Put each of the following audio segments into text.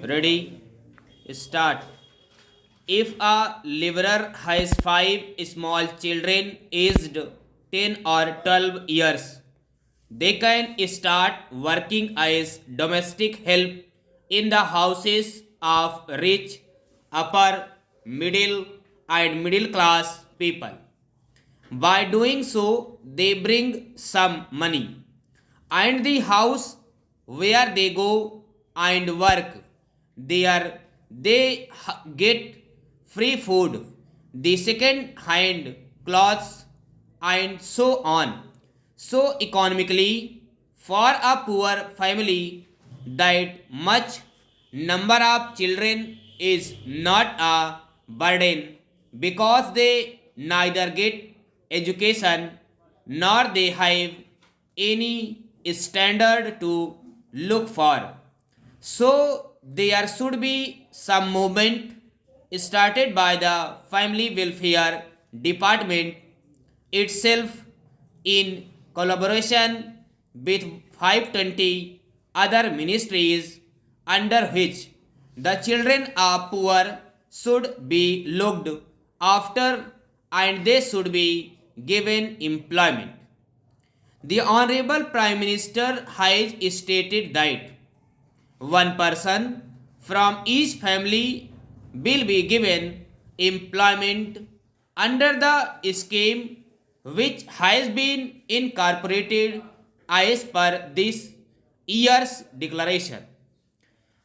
Ready? Start. If a laborer has five small children aged 10 or 12 years, they can start working as domestic help in the houses of rich, upper, middle, and middle class people. By doing so, they bring some money, and the house where they go and work, there they get free food, the second hand clothes, and so on. So, economically, for a poor family, that much number of children is not a burden because they neither get education nor they have any standard to look for. So there should be some movement started by the Family Welfare Department itself in collaboration with 520 other ministries under which the children of poor should be looked after and they should be given employment. The Honorable Prime Minister has stated that one person from each family will be given employment under the scheme which has been incorporated as per this year's declaration.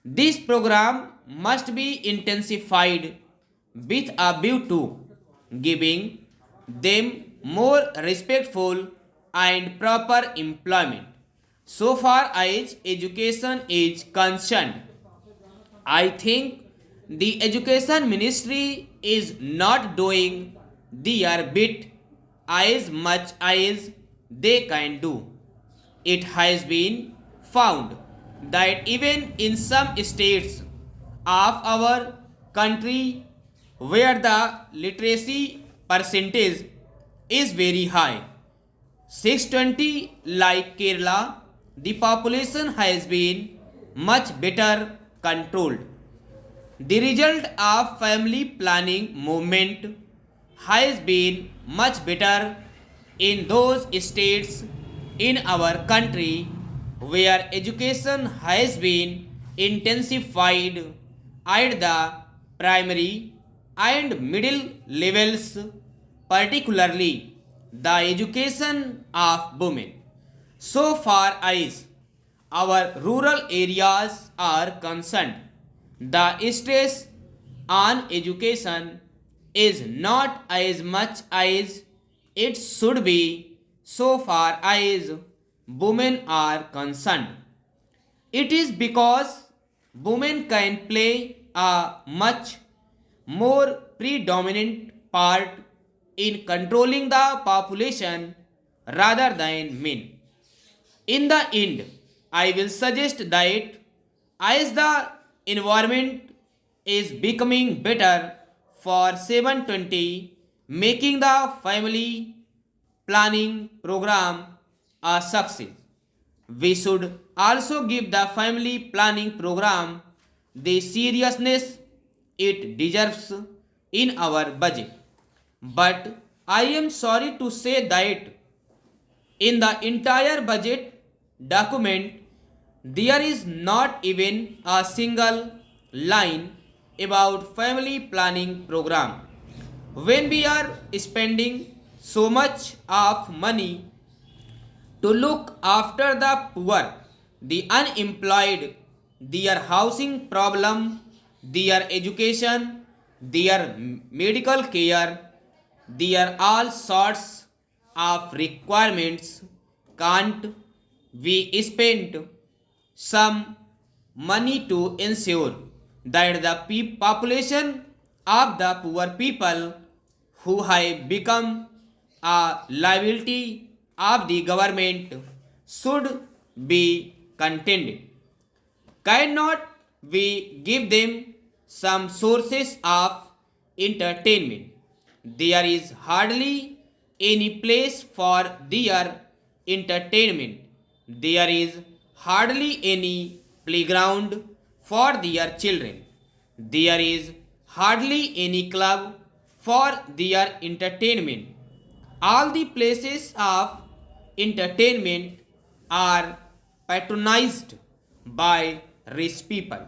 This program must be intensified with a view to giving them more respectful and proper employment. So far as education is concerned, I think the education ministry is not doing their bit as much as they can do. It has been found that even in some states of our country where the literacy percentage is very high, 620 like Kerala, the population has been much better controlled. The result of family planning movement has been much better in those states in our country where education has been intensified at the primary and middle levels, particularly the education of women. So far as our rural areas are concerned, the stress on education is not as much as it should be so far as women are concerned. It is because women can play a much more predominant part in controlling the population rather than men. In the end, I will suggest that as the environment is becoming better for 720, making the family planning program a success. We should also give the family planning program the seriousness it deserves in our budget. But I am sorry to say that in the entire budget document, there is not even a single line about family planning program. When we are spending so much of money to look after the poor, the unemployed, their housing problem, their education, their medical care, their all sorts of requirements, can't we spend some money to ensure that the population of the poor people who have become a liability of the government should be contented? Cannot we give them some sources of entertainment? There is hardly any place for their entertainment. There is hardly any playground for their children. There is hardly any club for their entertainment. All the places of entertainment are patronized by rich people.